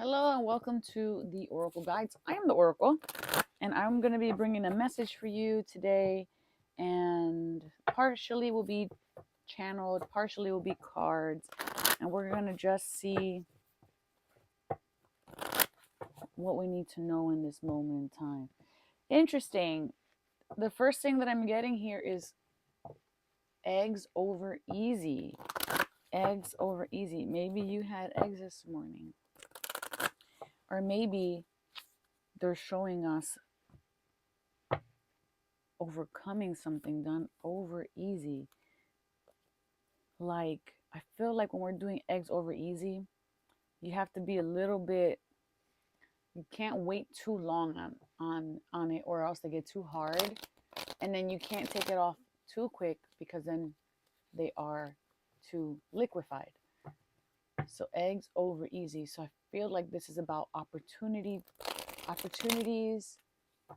Hello and welcome to the Oracle Guides. I am the Oracle and I'm going to be bringing a message for you today, and partially will be channeled, partially will be cards, and we're going to just see what we need to know in this moment in time. Interesting. The first thing that I'm getting here is eggs over easy. Eggs over easy. Maybe you had eggs this morning, or maybe they're showing us overcoming something done over easy. Like, I feel like when we're doing eggs over easy, you have to be a little bit, you can't wait too long on it, or else they get too hard, and then you can't take it off too quick because then they are too liquefied. So eggs over easy. So I feel like this is about opportunities,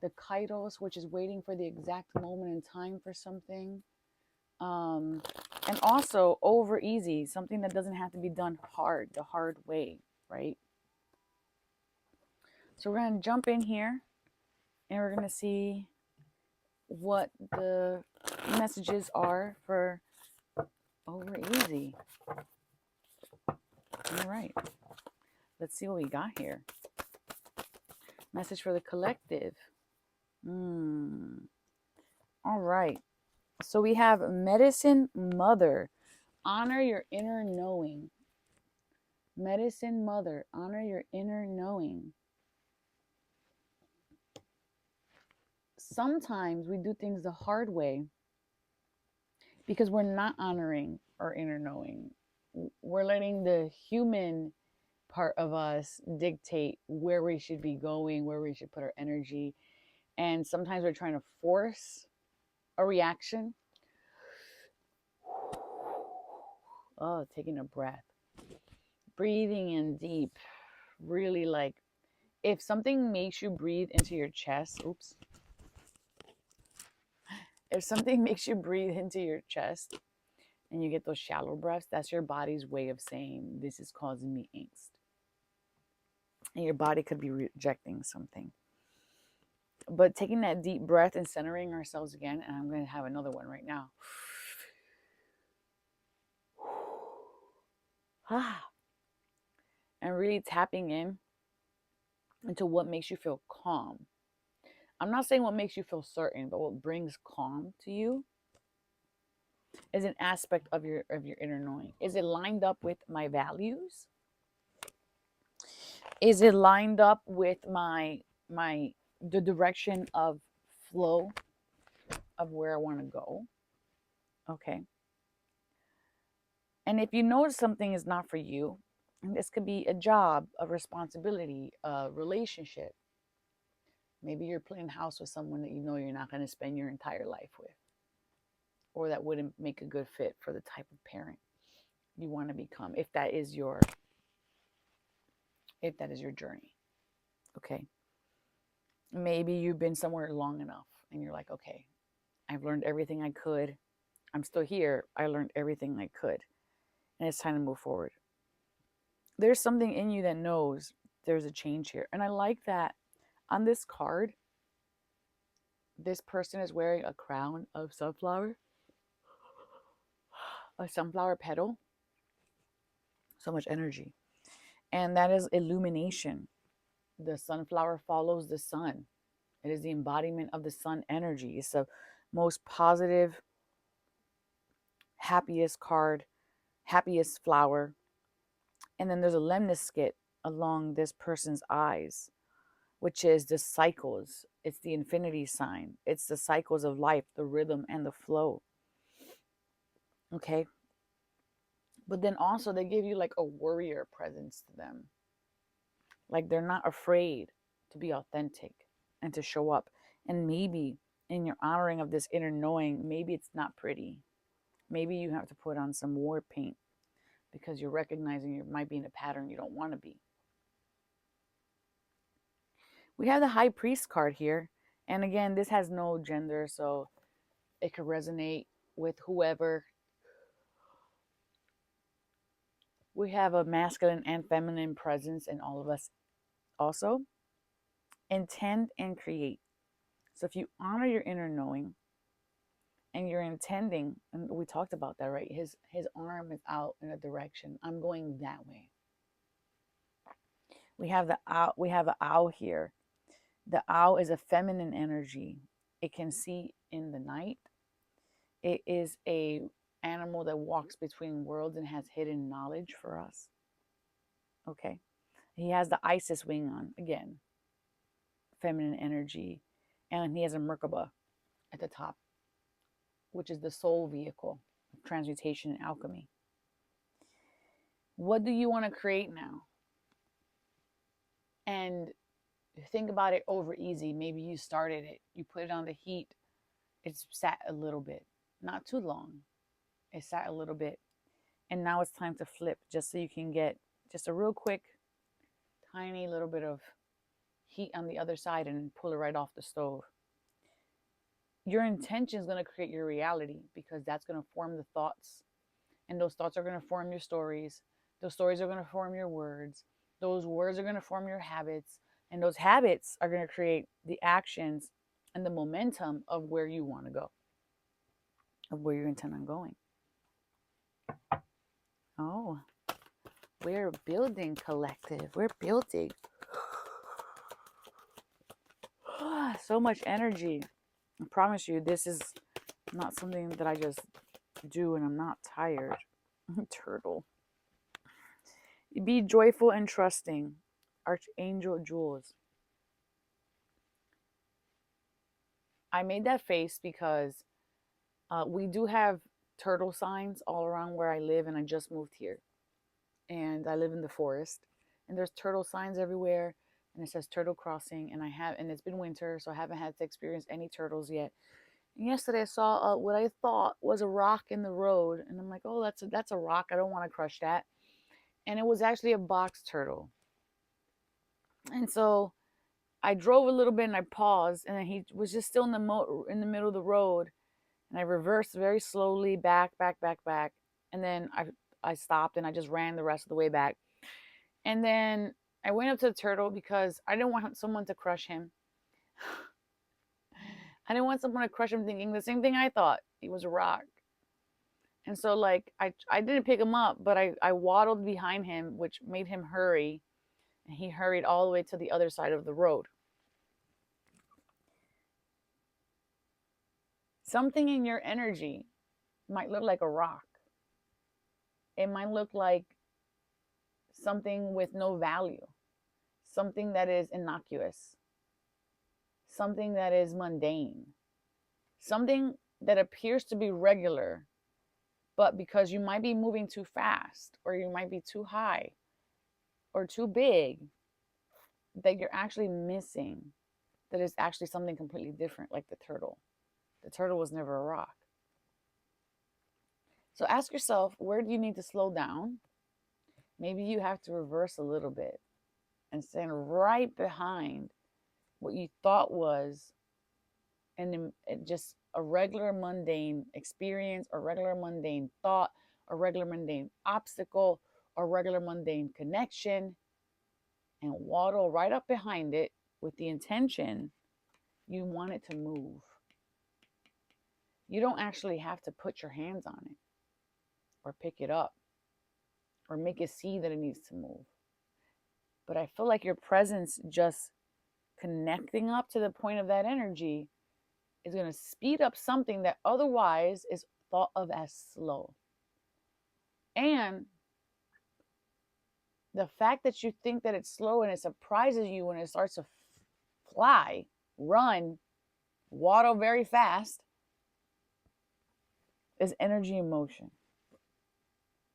the kairos, which is waiting for the exact moment in time for something. And also over easy, something that doesn't have to be done hard, the hard way, right? So we're going to jump in here and we're going to see what the messages are for over easy. All right, let's see what we got here. Message for the collective. All right, so we have Medicine Mother. Honor your inner knowing. Medicine Mother, honor your inner knowing. Sometimes we do things the hard way because we're not honoring our inner knowing. We're letting the human part of us dictate where we should be going, where we should put our energy. And sometimes we're trying to force a reaction. Oh, taking a breath, breathing in deep. Really, like, if something makes you breathe into your chest, if something makes you breathe into your chest and you get those shallow breaths, that's your body's way of saying, this is causing me angst. And your body could be rejecting something. But taking that deep breath and centering ourselves again, and I'm going to have another one right now. And really tapping in into what makes you feel calm. I'm not saying what makes you feel certain, but what brings calm to you is an aspect of your inner knowing. Is it lined up with my values? Is it lined up with the direction of flow of where I want to go? Okay. And if you notice something is not for you, and this could be a job, a responsibility, a relationship. Maybe you're playing house with someone that you know you're not going to spend your entire life with, or that wouldn't make a good fit for the type of parent you want to become, if that is your journey. Okay. Maybe you've been somewhere long enough and you're like, okay, I've learned everything I could. I'm still here. I learned everything I could. And it's time to move forward. There's something in you that knows there's a change here. And I like that on this card, this person is wearing a crown of sunflower, a sunflower petal. So much energy. And that is illumination. The sunflower follows the sun. It is the embodiment of the sun energy. It's the most positive, happiest card, happiest flower. And then there's a lemniscate along this person's eyes, which is the cycles. It's the infinity sign. It's the cycles of life, the rhythm and the flow. Okay. But then also they give you like a warrior presence to them. Like they're not afraid to be authentic and to show up. And maybe in your honoring of this inner knowing, maybe it's not pretty. Maybe you have to put on some war paint because you're recognizing you might be in a pattern you don't want to be. We have the High Priest card here. And again, this has no gender, so it could resonate with whoever. We have a masculine and feminine presence in all of us also. Intend and create. So if you honor your inner knowing and you're intending, and we talked about that, right? His arm is out in a direction. I'm going that way. We have the owl, we have an owl here. The owl is a feminine energy. It can see in the night. It is a animal that walks between worlds and has hidden knowledge for us. Okay. He has the Isis wing on, again, feminine energy. And he has a Merkaba at the top, which is the soul vehicle of transmutation and alchemy. What do you want to create now? And think about it over easy. Maybe you started it, you put it on the heat, it's sat a little bit, not too long. It sat a little bit. And now it's time to flip, just so you can get just a real quick, tiny little bit of heat on the other side and pull it right off the stove. Your intention is going to create your reality, because that's going to form the thoughts. And those thoughts are going to form your stories. Those stories are going to form your words. Those words are going to form your habits. And those habits are going to create the actions and the momentum of where you want to go, of where you intend on going. Oh, we're building, collective. We're building. So much energy. I promise you, this is not something that I just do and I'm not tired. Turtle. Be joyful and trusting. Archangel Jules. I made that face because we do have turtle signs all around where I live, and I just moved here. And I live in the forest, and there's turtle signs everywhere, and it says turtle crossing, and it's been winter, so I haven't had to experience any turtles yet. And yesterday I saw what I thought was a rock in the road, and I'm like, oh, that's a rock. I don't want to crush that. And it was actually a box turtle. And so I drove a little bit and I paused, and then he was just still in the middle of the road, and I reversed very slowly back, and then I stopped and I just ran the rest of the way back. And then I went up to the turtle because I didn't want someone to crush him. I didn't want someone to crush him thinking the same thing I thought. He was a rock. And so like I didn't pick him up, but I waddled behind him, which made him hurry. And he hurried all the way to the other side of the road. Something in your energy might look like a rock. It might look like something with no value, something that is innocuous, something that is mundane, something that appears to be regular, but because you might be moving too fast, or you might be too high or too big, that you're actually missing, that is actually something completely different, like the turtle. The turtle was never a rock. So ask yourself, where do you need to slow down? Maybe you have to reverse a little bit and stand right behind what you thought was just a regular mundane experience, or regular mundane thought, or regular mundane obstacle, or regular mundane connection, and waddle right up behind it with the intention you want it to move. You don't actually have to put your hands on it, or pick it up, or make it see that it needs to move. But I feel like your presence just connecting up to the point of that energy is going to speed up something that otherwise is thought of as slow. And the fact that you think that it's slow and it surprises you when it starts to fly, run, waddle very fast is energy in motion.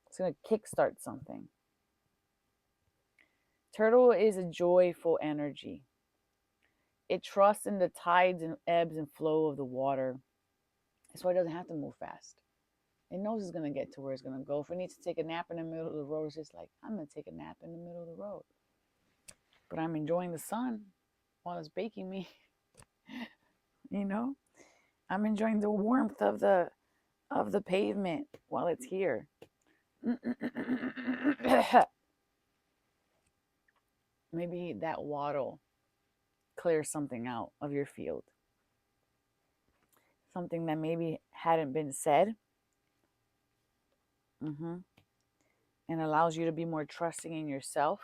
It's going to kickstart something. Turtle is a joyful energy. It trusts in the tides and ebbs and flow of the water. That's why it doesn't have to move fast. It knows it's going to get to where it's going to go. If it needs to take a nap in the middle of the road, it's just like, I'm going to take a nap in the middle of the road. But I'm enjoying the sun while it's baking me. You know? I'm enjoying the warmth of the pavement while it's here. Maybe that waddle clears something out of your field. Something that maybe hadn't been said. And allows you to be more trusting in yourself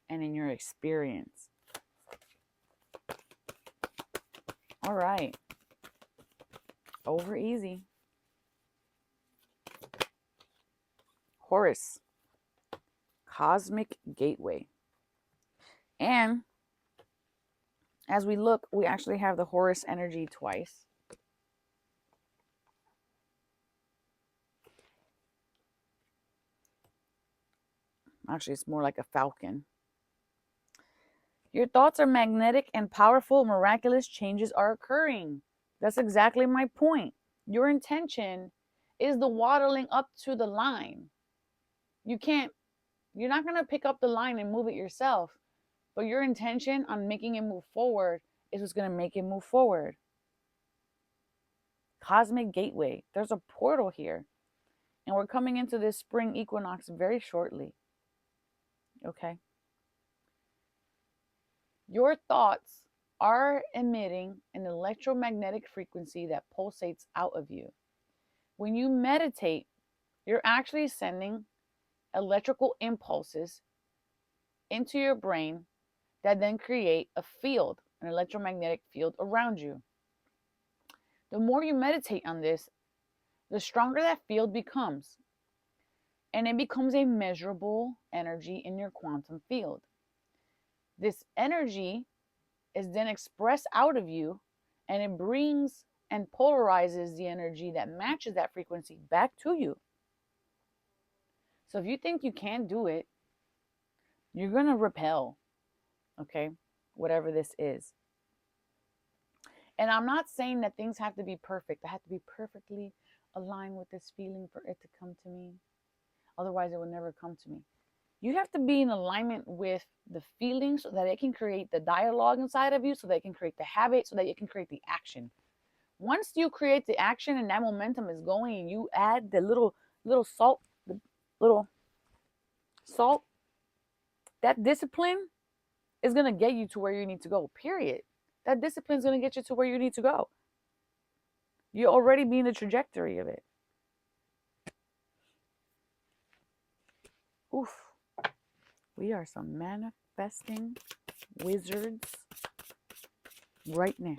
and in your experience. All right. Over easy. Horus, cosmic gateway. And as we look, we actually have the Horus energy twice. Actually, it's more like a falcon. Your thoughts are magnetic and powerful. Miraculous changes are occurring. That's exactly my point. Your intention is the waddling up to the line. You're not going to pick up the line and move it yourself. But your intention on making it move forward is what's going to make it move forward. Cosmic gateway. There's a portal here. And we're coming into this spring equinox very shortly. Okay? Your thoughts are emitting an electromagnetic frequency that pulsates out of you. When you meditate, you're actually sending electrical impulses into your brain that then create a field, an electromagnetic field around you. The more you meditate on this, the stronger that field becomes. And it becomes a measurable energy in your quantum field. This energy is then expressed out of you, and it brings and polarizes the energy that matches that frequency back to you. So if you think you can't do it, you're going to repel, okay, whatever this is. And I'm not saying that things have to be perfect. I have to be perfectly aligned with this feeling for it to come to me. Otherwise, it will never come to me. You have to be in alignment with the feeling so that it can create the dialogue inside of you, so that it can create the habit, so that it can create the action. Once you create the action and that momentum is going, and you add the little salt, that discipline is going to get you to where you need to go, period. That discipline is going to get you to where you need to go. You'll already be in the trajectory of it. Oof. We are some manifesting wizards right now.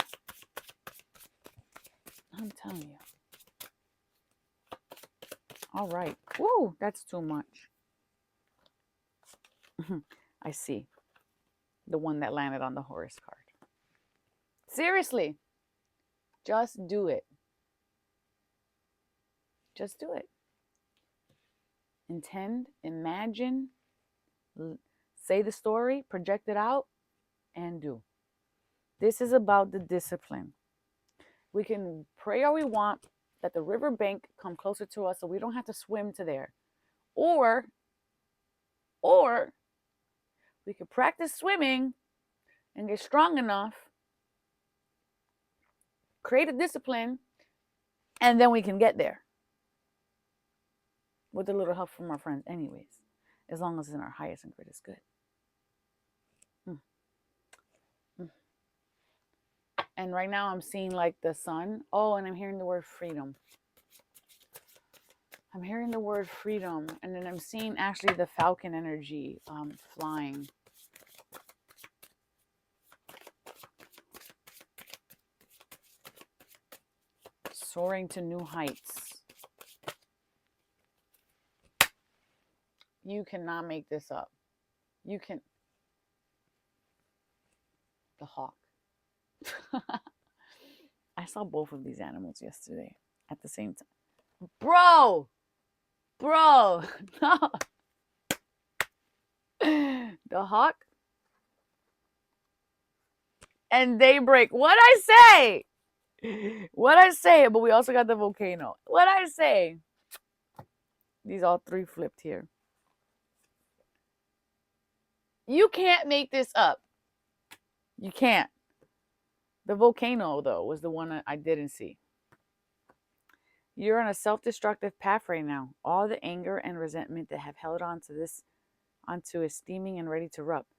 I'm telling you. All right. Woo, that's too much. I see. The one that landed on the Horus card. Seriously. Just do it. Just do it. Intend, imagine, say the story, project it out, and do. This is about the discipline. We can pray all we want that the riverbank come closer to us so we don't have to swim to there. Or we could practice swimming and get strong enough, create a discipline, and then we can get there. With a little help from our friends anyways. As long as it's in our highest and greatest good. And right now I'm seeing like the sun. Oh, and I'm hearing the word freedom. I'm hearing the word freedom. And then I'm seeing actually the falcon energy flying. Soaring to new heights. You cannot make this up. You can. The hawk. I saw both of these animals yesterday at the same time. Bro, no. The hawk and daybreak. What'd I say? But we also got the volcano. What'd I say? These all three flipped here. You can't make this up. You can't. The volcano, though, was the one I didn't see. You're on a self-destructive path right now. All the anger and resentment that have held on to this, onto is steaming and ready to erupt.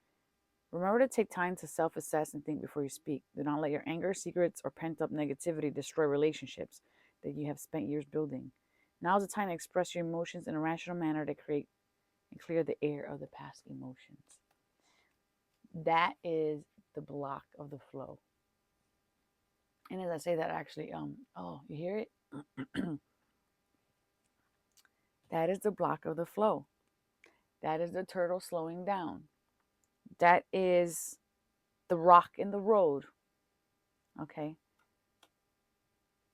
Remember to take time to self-assess and think before you speak. Do not let your anger, secrets, or pent-up negativity destroy relationships that you have spent years building. Now is the time to express your emotions in a rational manner to create and clear the air of the past emotions. That is the block of the flow. And as I say that, actually, oh, you hear it? That is the block of the flow. That is the turtle slowing down. That is the rock in the road. Okay.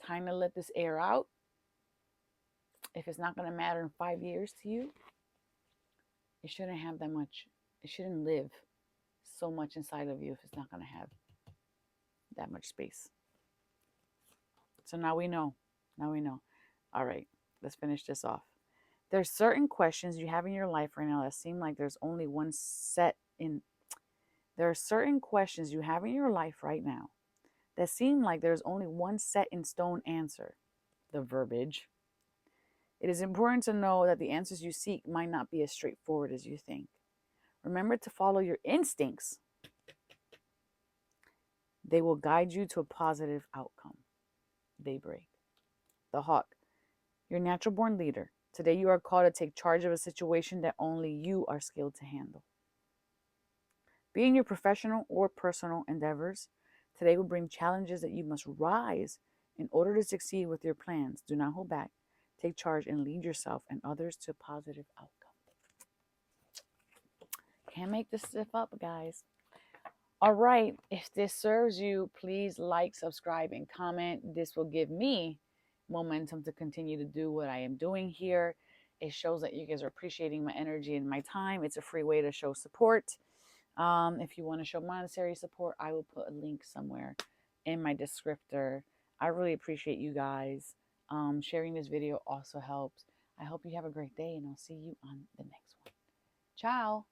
Time to let this air out. If it's not going to matter in 5 years to you, it shouldn't have that much. It shouldn't live so much inside of you if it's not going to have that much space. So now we know. Now we know. All right, let's finish this off. There's certain questions you have in your life right now that seem like there's only one set in. There are certain questions you have in your life right now that seem like there's only one set in stone answer. The verbiage. It is important to know that the answers you seek might not be as straightforward as you think. Remember to follow your instincts. They will guide you to a positive outcome. Daybreak. The hawk. Your natural born leader. Today you are called to take charge of a situation that only you are skilled to handle. Be in your professional or personal endeavors. Today will bring challenges that you must rise in order to succeed with your plans. Do not hold back. Take charge and lead yourself and others to a positive outcome. Can't make this stuff up, guys. All right. If this serves you, please like, subscribe, and comment. This will give me momentum to continue to do what I am doing here. It shows that you guys are appreciating my energy and my time. It's a free way to show support. If you want to show monetary support, I will put a link somewhere in my descriptor. I really appreciate you guys. Sharing this video also helps. I hope you have a great day, and I'll see you on the next one. Ciao.